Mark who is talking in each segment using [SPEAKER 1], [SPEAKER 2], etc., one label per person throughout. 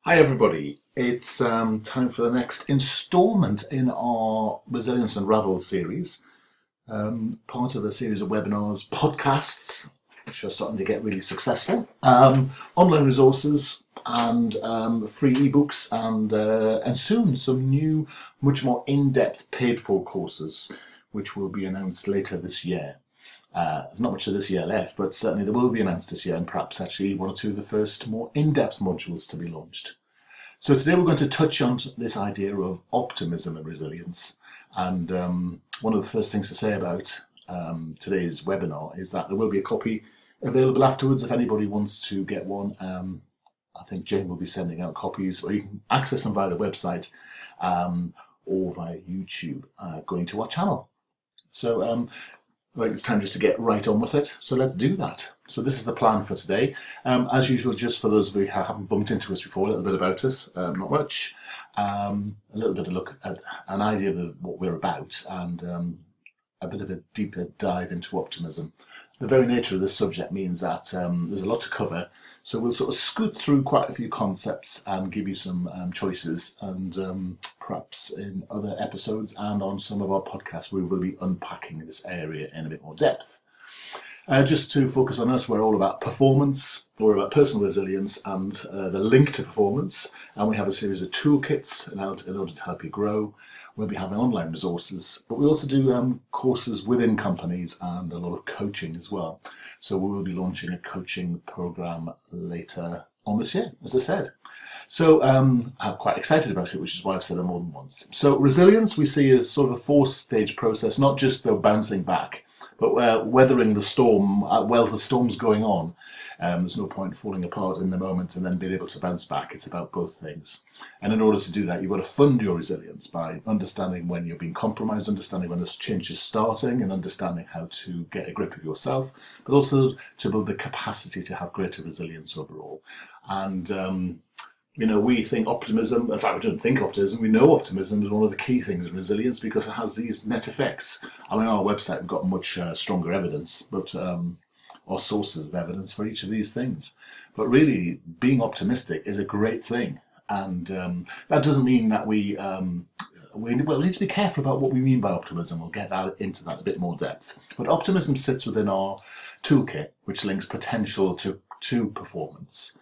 [SPEAKER 1] Hi everybody, it's time for the next instalment in our Resilience Unraveled series, part of a series of webinars, podcasts, which are starting to get really successful, online resources and free ebooks and soon some new, much more in-depth paid-for courses, which will be announced later this year. There's not much of this year left, but certainly there will be announced this year, and perhaps actually one or two of the first more in-depth modules to be launched. So today we're going to touch on this idea of optimism and resilience. And one of the first things to say about today's webinar is that there will be a copy available afterwards if anybody wants to get one. I think Jane will be sending out copies, or you can access them via the website or via YouTube going to our channel. So I think it's time just to get right on with it. So let's do that. So this is the plan for today. As usual, just for those of you who haven't bumped into us before, a little bit about us, not much. A little bit of look at an idea of what we're about, and a bit of a deeper dive into optimism. The very nature of this subject means that there's a lot to cover. So we'll sort of scoot through quite a few concepts and give you some choices, and perhaps in other episodes and on some of our podcasts we will be unpacking this area in a bit more depth. Just to focus on us, we're all about performance, we're about personal resilience and the link to performance, and we have a series of toolkits in order to help you grow. We'll be having online resources, but we also do courses within companies and a lot of coaching as well. So we will be launching a coaching program later on this year, as I said. So I'm quite excited about it, which is why I've said it more than once. So resilience we see as sort of a four-stage process, not just the bouncing back, but weathering the storm while the storm's going on. There's no point falling apart in the moment and then being able to bounce back. It's about both things. And in order to do that, you've got to fund your resilience by understanding when you're being compromised, understanding when this change is starting, and understanding how to get a grip of yourself, but also to build the capacity to have greater resilience overall. And we think optimism, in fact we don't think optimism, we know optimism is one of the key things in resilience because it has these net effects. I mean, on our website we've got much stronger evidence, but or sources of evidence for each of these things. But really, being optimistic is a great thing. And that doesn't mean that we need to be careful about what we mean by optimism. We'll get into that a bit more depth. But optimism sits within our toolkit, which links potential to performance.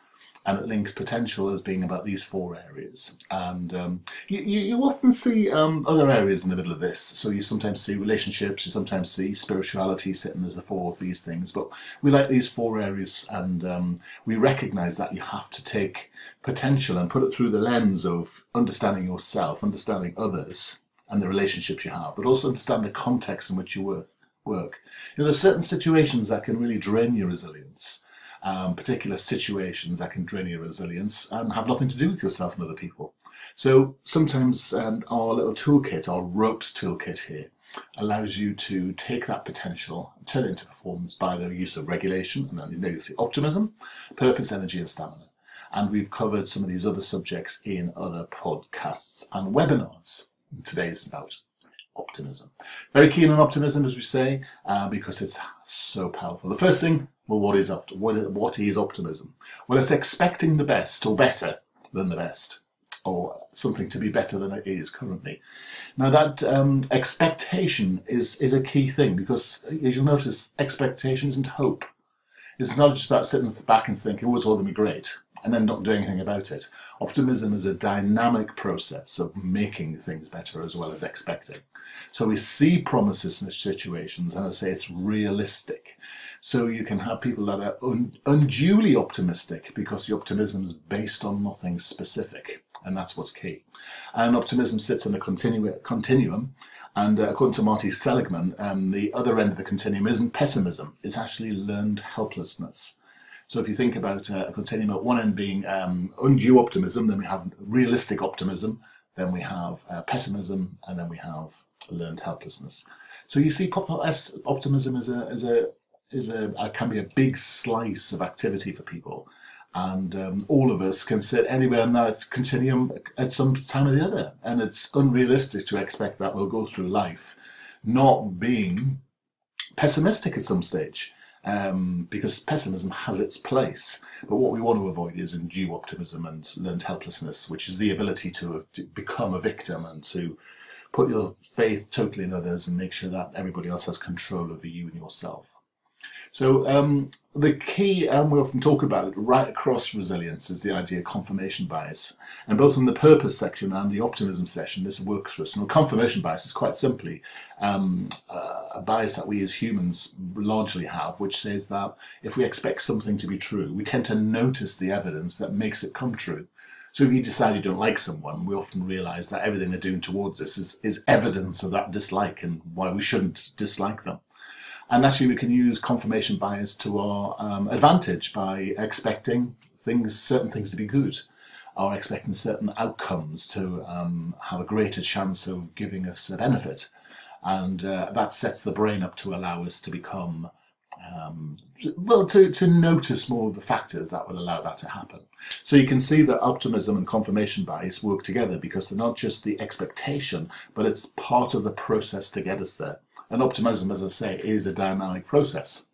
[SPEAKER 1] And it links potential as being about these four areas. And you often see other areas in the middle of this. So you sometimes see relationships, you sometimes see spirituality sitting as the four of these things. But we like these four areas, and we recognise that you have to take potential and put it through the lens of understanding yourself, understanding others, and the relationships you have, but also understand the context in which you work. There's certain situations that can really drain your resilience. Particular situations that can drain your resilience and have nothing to do with yourself and other people. So sometimes our little toolkit, our ropes toolkit here, allows you to take that potential and turn it into performance by the use of regulation, and then you see optimism, purpose, energy and stamina. And we've covered some of these other subjects in other podcasts and webinars. Today's about optimism. Very keen on optimism, as we say, because it's so powerful. The first thing, well, what is optimism? Well, it's expecting the best or better than the best, or something to be better than it is currently. Now that expectation is a key thing, because as you'll notice, expectation isn't hope. It's not just about sitting back and thinking, oh, it's all going to be great, and then not doing anything about it. Optimism is a dynamic process of making things better as well as expecting. So we see promises in situations, and I say it's realistic. So you can have people that are unduly optimistic because the optimism is based on nothing specific, and that's what's key. And optimism sits in a continuum, and according to Marty Seligman, the other end of the continuum isn't pessimism, it's actually learned helplessness. So if you think about a continuum at one end being undue optimism, then we have realistic optimism, then we have pessimism, and then we have learned helplessness. So you see, optimism can be a big slice of activity for people, and all of us can sit anywhere in that continuum at some time or the other, and it's unrealistic to expect that we'll go through life not being pessimistic at some stage. because pessimism has its place. But what we want to avoid is undue optimism and learned helplessness, which is the ability to become a victim and to put your faith totally in others and make sure that everybody else has control over you and yourself. So the key, we often talk about right across resilience, is the idea of confirmation bias. And both in the purpose section and the optimism section, this works for us. And confirmation bias is quite simply a bias that we as humans largely have, which says that if we expect something to be true, we tend to notice the evidence that makes it come true. So if you decide you don't like someone, we often realise that everything they're doing towards us is evidence of that dislike and why we shouldn't dislike them. And actually we can use confirmation bias to our advantage by expecting certain things to be good, or expecting certain outcomes to have a greater chance of giving us a benefit. And that sets the brain up to allow us to become, to notice more of the factors that will allow that to happen. So you can see that optimism and confirmation bias work together because they're not just the expectation, but it's part of the process to get us there. And optimism, as I say, is a dynamic process.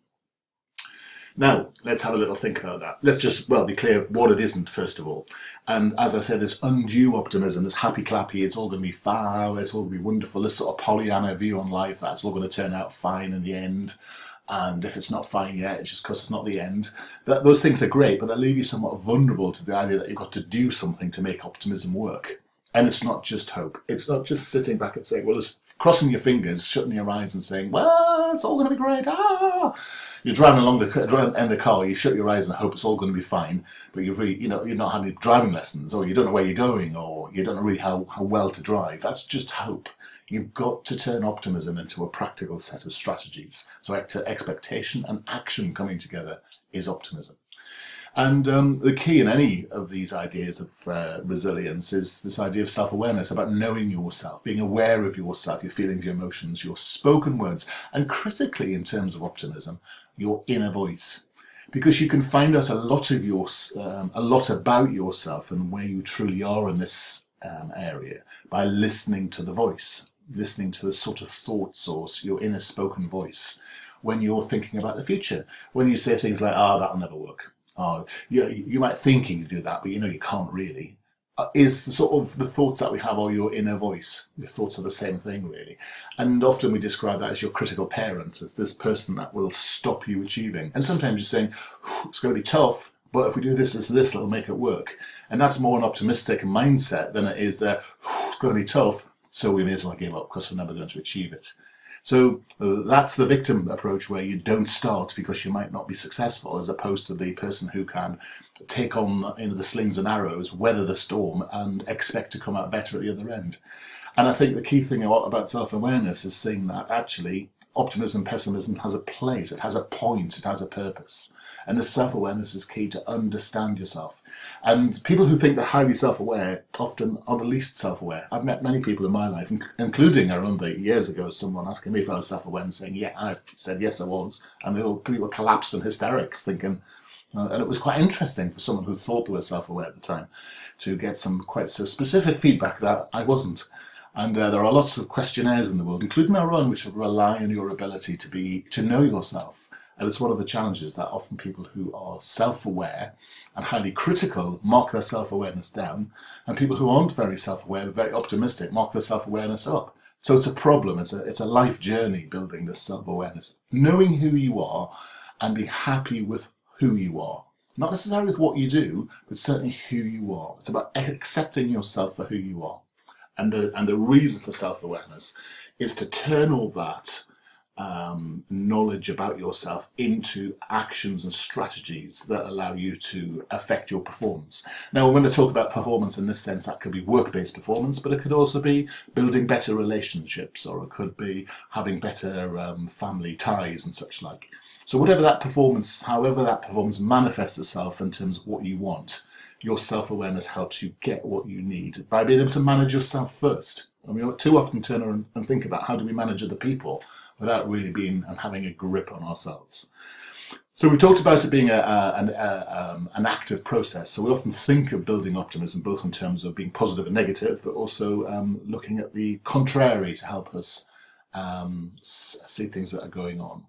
[SPEAKER 1] Now, let's have a little think about that. Let's just, be clear what it isn't, first of all. And as I said, this undue optimism, this happy-clappy, it's all going to be fine, it's all going to be wonderful, this sort of Pollyanna view on life, that's all going to turn out fine in the end. And if it's not fine yet, it's just because it's not the end. Those things are great, but they leave you somewhat vulnerable to the idea that you've got to do something to make optimism work. And it's not just hope. It's not just sitting back and saying, well, just crossing your fingers, shutting your eyes and saying, well, it's all going to be great. You're driving along in the car, you shut your eyes and hope it's all going to be fine, but you've really, you've not had any driving lessons, or you don't know where you're going, or you don't know really how well to drive. That's just hope. You've got to turn optimism into a practical set of strategies. So expectation and action coming together is optimism. And the key in any of these ideas of resilience is this idea of self-awareness, about knowing yourself, being aware of yourself, your feelings, your emotions, your spoken words, and critically in terms of optimism, your inner voice. Because you can find out a lot about yourself and where you truly are in this area by listening to the voice, listening to the sort of thoughts or your inner spoken voice when you're thinking about the future. When you say things like, that'll never work. You might think you can do that, but you can't really. Is sort of the thoughts that we have are your inner voice. Your thoughts are the same thing, really. And often we describe that as your critical parent, as this person that will stop you achieving. And sometimes you're saying, it's going to be tough, but if we do this, it'll make it work. And that's more an optimistic mindset than it is that it's going to be tough, so we may as well give up because we're never going to achieve it. So that's the victim approach, where you don't start because you might not be successful, as opposed to the person who can take on the slings and arrows, weather the storm, and expect to come out better at the other end. And I think the key thing about self-awareness is seeing that actually optimism, pessimism has a place, it has a point, it has a purpose. And this self-awareness is key to understand yourself. And people who think they're highly self-aware often are the least self-aware. I've met many people in my life, including, I remember years ago, someone asking me if I was self-aware and saying, yeah, I said, yes, I was. And people collapsed in hysterics thinking, and it was quite interesting for someone who thought they were self-aware at the time to get some quite specific feedback that I wasn't. And there are lots of questionnaires in the world, including our own, which rely on your ability to know yourself. And it's one of the challenges that often people who are self-aware and highly critical mark their self-awareness down, and people who aren't very self-aware but very optimistic mark their self-awareness up. So it's a problem. It's a life journey building this self-awareness, knowing who you are and be happy with who you are. Not necessarily with what you do, but certainly who you are. It's about accepting yourself for who you are. And the reason for self-awareness is to turn all that knowledge about yourself into actions and strategies that allow you to affect your performance. Now, we're going to talk about performance in this sense. That could be work-based performance, but it could also be building better relationships, or it could be having better family ties and such like. So however that performance manifests itself in terms of what you want, your self-awareness helps you get what you need by being able to manage yourself first. And we too often turn around and think about how do we manage other people without really being and having a grip on ourselves. So we talked about it being an active process. So we often think of building optimism both in terms of being positive and negative, but also looking at the contrary to help us see things that are going on.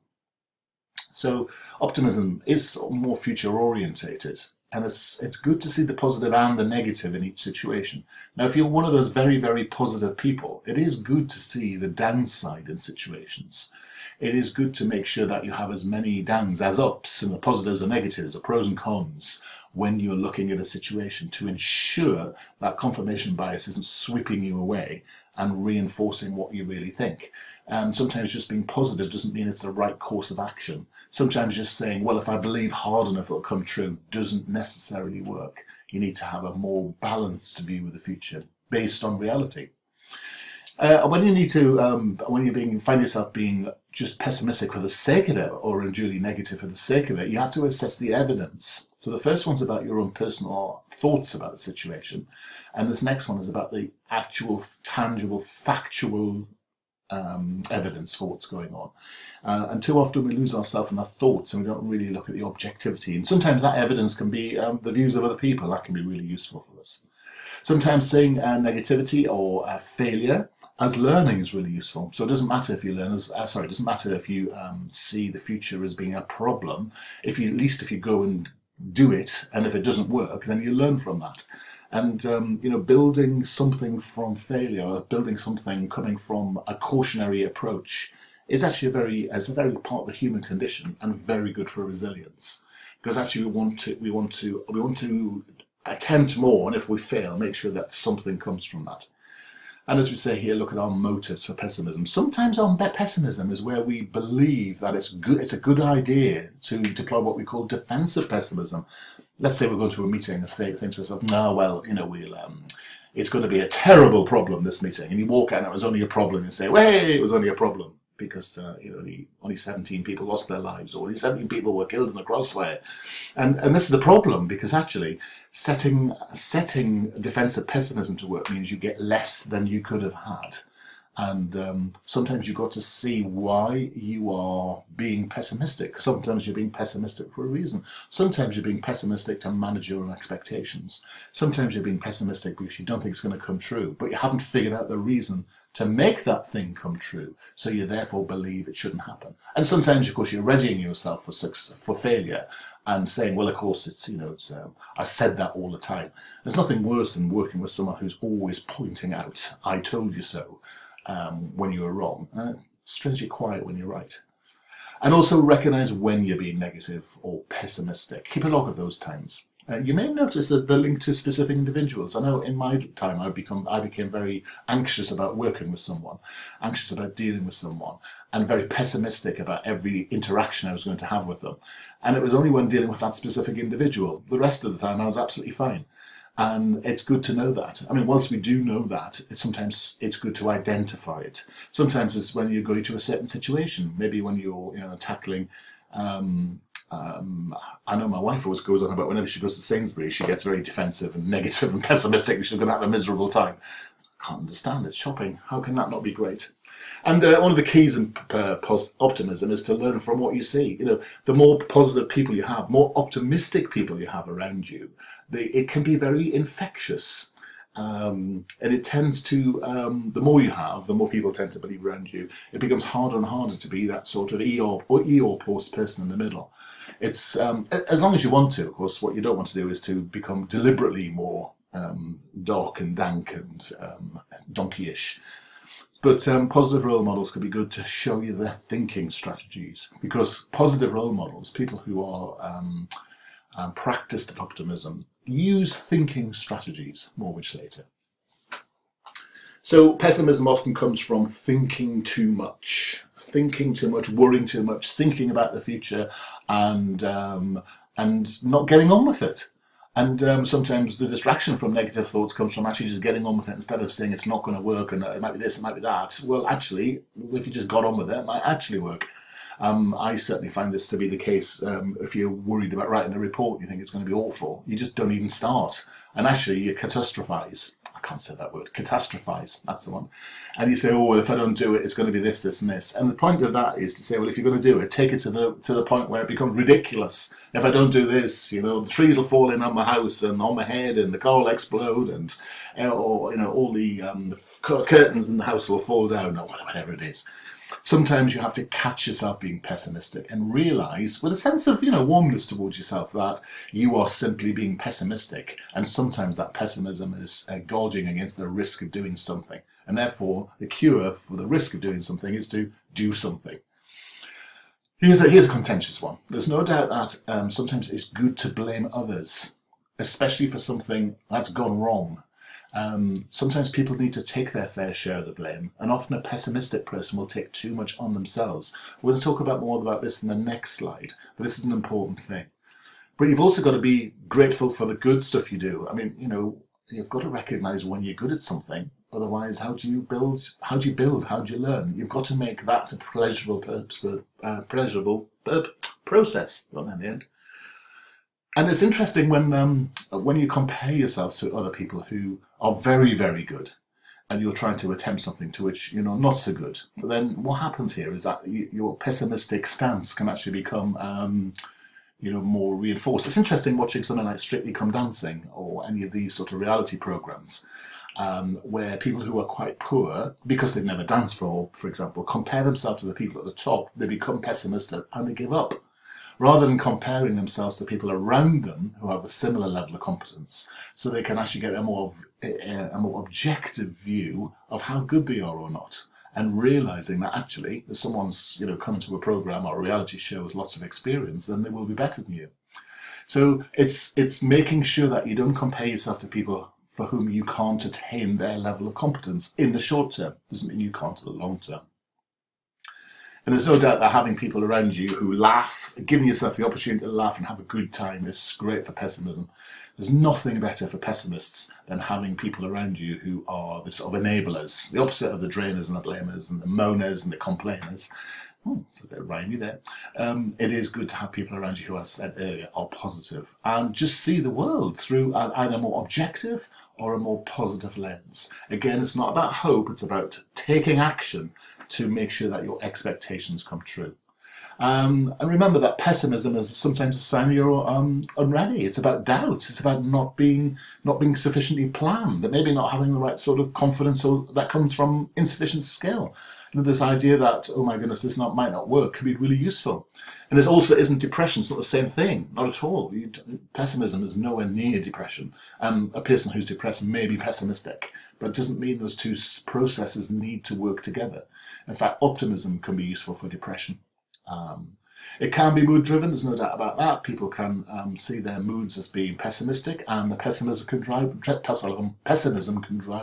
[SPEAKER 1] So optimism is sort of more future orientated, and it's good to see the positive and the negative in each situation. Now, if you're one of those very, very positive people, it is good to see the downside in situations. It is good to make sure that you have as many downs as ups, and the positives and negatives, the pros and cons, when you're looking at a situation, to ensure that confirmation bias isn't sweeping you away and reinforcing what you really think. Sometimes just being positive doesn't mean it's the right course of action. Sometimes just saying, well, if I believe hard enough it'll come true, doesn't necessarily work. You need to have a more balanced view of the future based on reality. When you find yourself being just pessimistic for the sake of it, or unduly negative for the sake of it, you have to assess the evidence. So the first one's about your own personal thoughts about the situation, and this next one is about the actual, tangible, factual evidence for what's going on. And too often we lose ourselves in our thoughts and we don't really look at the objectivity. And sometimes that evidence can be the views of other people. That can be really useful for us. Sometimes seeing negativity or failure as learning is really useful. So it doesn't matter if you it doesn't matter if you see the future as being a problem. At least if you go and do it, and if it doesn't work, then you learn from that. And building something from failure, building something coming from a cautionary approach, is actually a very part of the human condition, and very good for resilience. Because actually we want to attempt more, and if we fail, make sure that something comes from that. And as we say here, look at our motives for pessimism. Sometimes our pessimism is where we believe that it's a good idea to deploy what we call defensive pessimism. Let's say we're going to a meeting and think to ourselves, no, well, it's going to be a terrible problem, this meeting. And you walk out and it was only a problem, and say, well, hey, it was only a problem because only 17 people lost their lives, or only 17 people were killed in a crossfire. And this is the problem, because actually setting defensive pessimism to work means you get less than you could have had. And sometimes you've got to see why you are being pessimistic. Sometimes you're being pessimistic for a reason. Sometimes you're being pessimistic to manage your own expectations. Sometimes you're being pessimistic because you don't think it's going to come true, but you haven't figured out the reason to make that thing come true, so you therefore believe it shouldn't happen. And sometimes, of course, you're readying yourself for failure and saying, well, of course, I said that all the time. There's nothing worse than working with someone who's always pointing out, I told you so, when you were wrong. Strangely quiet when you're right. And also recognize when you're being negative or pessimistic. Keep a log of those times. You may notice that they're linked to specific individuals. I know in my time I became very anxious about working with someone, anxious about dealing with someone, and very pessimistic about every interaction I was going to have with them. And it was only when dealing with that specific individual. The rest of the time I was absolutely fine. And it's good to know that. I mean, whilst we do know that, sometimes it's good to identify it. Sometimes it's when you're going to a certain situation, maybe when you're tackling I know my wife always goes on about whenever she goes to Sainsbury's, she gets very defensive and negative and pessimistic, and she's going to have a miserable time. I can't understand, it's shopping. How can that not be great? And one of the keys in optimism is to learn from what you see. The more positive people you have, more optimistic people you have around you, it can be very infectious. And it tends to, the more you have, the more people tend to believe around you. It becomes harder and harder to be that sort of Eeyore post person in the middle. It's as long as you want to, of course. What you don't want to do is to become deliberately more dark and dank and donkey-ish. But positive role models could be good to show you their thinking strategies, because positive role models, people who are practiced at optimism, use thinking strategies, more which later. So pessimism often comes from thinking too much, worrying too much, thinking about the future, and not getting on with it. And sometimes the distraction from negative thoughts comes from actually just getting on with it instead of saying it's not going to work and it might be this, it might be that. Well, actually, if you just got on with it, it might actually work. I certainly find this to be the case. If you're worried about writing a report, you think it's going to be awful, you just don't even start. And actually, you catastrophize. I can't say that word. Catastrophize, that's the one. And you say, oh, well, if I don't do it, it's going to be this, this, and this. And the point of that is to say, well, if you're going to do it, take it to the point where it becomes ridiculous. If I don't do this, the trees will fall in on my house and on my head, and the car will explode, and all the curtains in the house will fall down, or whatever it is. Sometimes you have to catch yourself being pessimistic and realize, with a sense of, warmness towards yourself, that you are simply being pessimistic. And sometimes that pessimism is gorging against the risk of doing something. And therefore, the cure for the risk of doing something is to do something. Here's a contentious one. There's no doubt that sometimes it's good to blame others, especially for something that's gone wrong. Sometimes people need to take their fair share of the blame, and often a pessimistic person will take too much on themselves. We're going to talk more about this in the next slide, but this is an important thing. But you've also got to be grateful for the good stuff you do. I mean, you've got to recognize when you're good at something. Otherwise, how do you build? How do you learn? You've got to make that a pleasurable process. Well, in the end. And it's interesting when you compare yourselves to other people who are very, very good, and you're trying to attempt something to which you're not so good. But then what happens here is that your pessimistic stance can actually become more reinforced. It's interesting watching something like Strictly Come Dancing or any of these sort of reality programs. Where people who are quite poor, because they've never danced for example, compare themselves to the people at the top, they become pessimistic and they give up. Rather than comparing themselves to people around them who have a similar level of competence, so they can actually get a more objective view of how good they are or not, and realizing that actually, if someone's coming to a program or a reality show with lots of experience, then they will be better than you. So it's making sure that you don't compare yourself to people for whom you can't attain their level of competence in the short term. Doesn't mean you can't in the long term. And there's no doubt that having people around you who laugh, giving yourself the opportunity to laugh and have a good time is great for pessimism. There's nothing better for pessimists than having people around you who are the sort of enablers, the opposite of the drainers and the blamers and the moaners and the complainers. It's a bit rhymey there. It is good to have people around you who, as I said earlier, are positive and just see the world through either a more objective or a more positive lens. Again, it's not about hope, it's about taking action to make sure that your expectations come true. And remember that pessimism is sometimes a sign you're unready. It's about doubt. It's about not being sufficiently planned, but maybe not having the right sort of confidence, or that comes from insufficient skill. This idea that, oh my goodness, this might not work, can be really useful. And it also isn't depression. It's not the same thing, not at all. Pessimism is nowhere near depression. A person who's depressed may be pessimistic, but it doesn't mean those two processes need to work together. In fact, optimism can be useful for depression. It can be mood driven, there's no doubt about that. People can see their moods as being pessimistic, and the pessimism can drive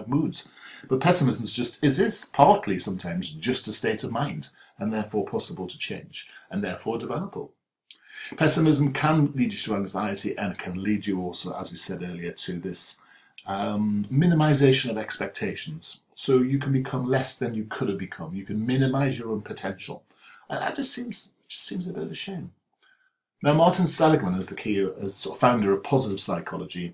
[SPEAKER 1] moods. But pessimism is partly sometimes just a state of mind, and therefore possible to change, and therefore developable. Pessimism can lead you to anxiety, and can lead you also, as we said earlier, to this minimization of expectations. So you can become less than you could have become. You can minimize your own potential. And that just seems a bit of a shame. Now, Martin Seligman is as sort of founder of positive psychology,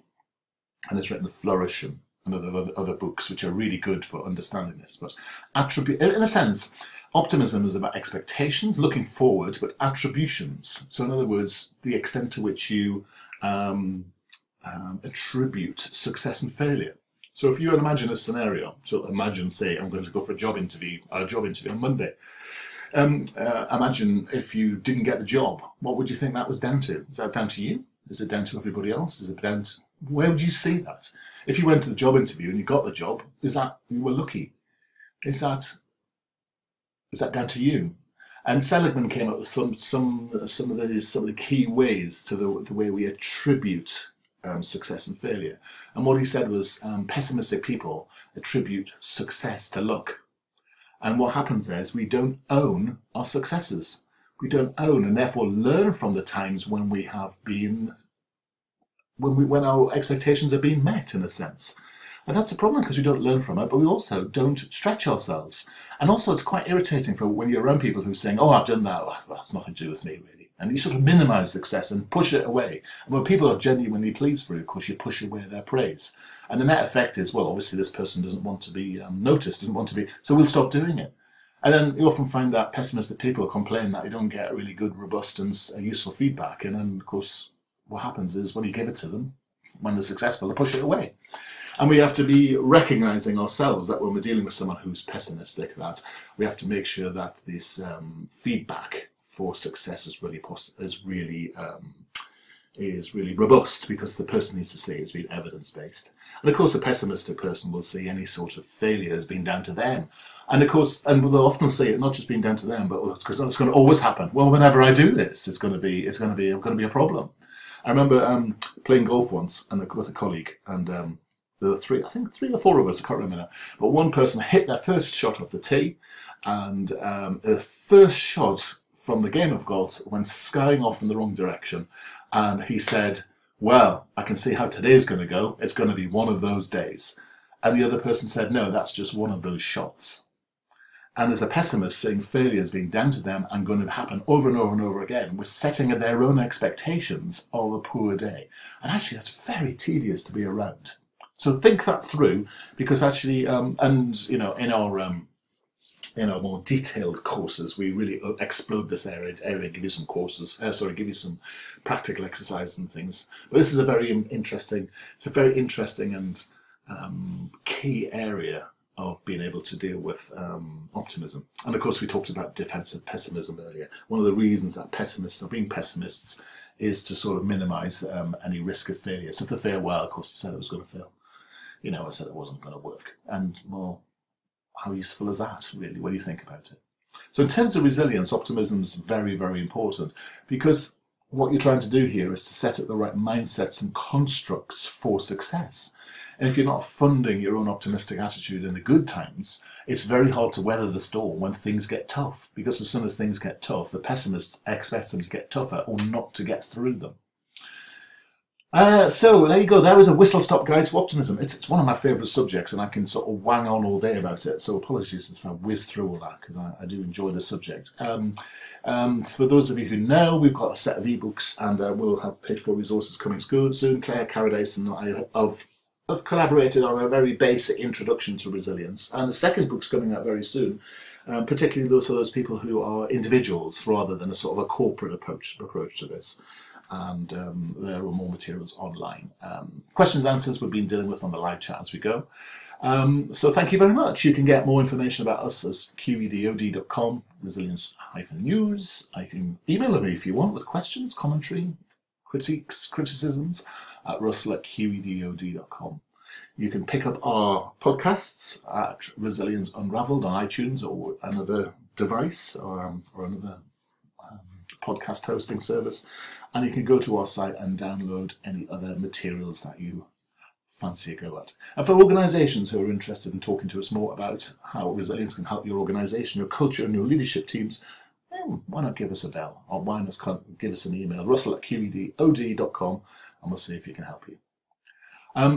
[SPEAKER 1] and has written The Flourish and other books which are really good for understanding this. But in a sense, optimism is about expectations, looking forward, but attributions. So in other words, the extent to which you attribute success and failure. So if you imagine a scenario, so imagine, say, I'm going to go for a job interview on Monday. Imagine if you didn't get the job, what would you think that was down to? Is that down to you? Is it down to everybody else? Is it down to, where would you see that? If you went to the job interview and you got the job, is that you were lucky? Is that down to you? And Seligman came up with some of the key ways to the way we attribute success and failure. And what he said was pessimistic people attribute success to luck. And what happens there is we don't own our successes. We don't own and therefore learn from the times when we have been, when our expectations are being met, in a sense. And that's a problem because we don't learn from it, but we also don't stretch ourselves. And also it's quite irritating for when you're around people who are saying, oh, I've done that, well, it's nothing to do with me, really. And you sort of minimize success and push it away. And when people are genuinely pleased for you, of course, you push away their praise. And the net effect is, well, obviously this person doesn't want to be noticed, so we'll stop doing it. And then you often find that pessimistic people complain that they don't get really good, robust and useful feedback. And then, of course, what happens is when you give it to them, when they're successful, they push it away. And we have to be recognizing ourselves that when we're dealing with someone who's pessimistic, that we have to make sure that this feedback for success is really robust, because the person needs to see it's been evidence-based. And of course, a pessimistic person will see any sort of failure as being down to them. And of course, and they'll often say it not just being down to them, but because it's going to always happen. Well, whenever I do this, it's going to be a problem. I remember playing golf once with a colleague, and there were three or four of us, I can't remember now. But one person hit their first shot off the tee, and the first shot from the game of golf went skying off in the wrong direction. And he said, well, I can see how today's going to go. It's going to be one of those days. And the other person said, no, that's just one of those shots. And as a pessimist, seeing failure as being down to them and going to happen over and over and over again, was setting their own expectations of a poor day. And actually, that's very tedious to be around. So think that through, because actually, in our more detailed courses, we really explode this area, give you some courses, give you some practical exercises and things. But this is a very interesting and key area of being able to deal with optimism. And of course, we talked about defensive pessimism earlier. One of the reasons that pessimists are being pessimists is to sort of minimize any risk of failure. So if they fail, well, of course, I said it was going to fail. I said it wasn't going to work. And, well, how useful is that, really? What do you think about it? So in terms of resilience, optimism is very, very important, because what you're trying to do here is to set up the right mindsets and constructs for success. And if you're not funding your own optimistic attitude in the good times, it's very hard to weather the storm when things get tough, because as soon as things get tough, the pessimists expect them to get tougher or not to get through them. So there you go. There is a whistle-stop guide to optimism. It's one of my favourite subjects, and I can sort of wang on all day about it. So apologies if I whiz through all that, because I do enjoy the subject. For those of you who know, we've got a set of ebooks, and we'll have paid-for resources coming soon. Claire Carradise and I have collaborated on a very basic introduction to resilience, and the second book's coming out very soon. Particularly for those people who are individuals rather than a sort of a corporate approach to this. And there are more materials online. Questions and answers we've been dealing with on the live chat as we go. So thank you very much. You can get more information about us as qedod.com, resilience-news. You can email me if you want with questions, commentary, critiques, criticisms at russell@qedod.com. You can pick up our podcasts at Resilience Unraveled on iTunes or another device or another podcast hosting service. And you can go to our site and download any other materials that you fancy a go at. And for organisations who are interested in talking to us more about how resilience can help your organisation, your culture and your leadership teams, why not give us a bell, or why not give us an email, russell@qedod.com, and we'll see if we can help you.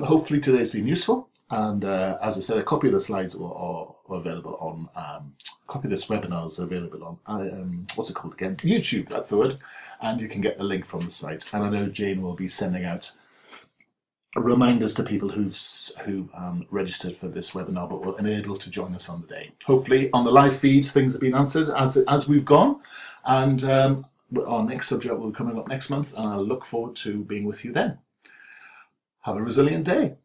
[SPEAKER 1] Hopefully today's been useful, and as I said, a copy of the slides are available on, a copy of this webinar is available on, what's it called again? YouTube, that's the word, and you can get the link from the site. And I know Jane will be sending out reminders to people who've registered for this webinar but were unable to join us on the day. Hopefully on the live feed things have been answered as we've gone, and our next subject will be coming up next month, and I look forward to being with you then. Have a resilient day.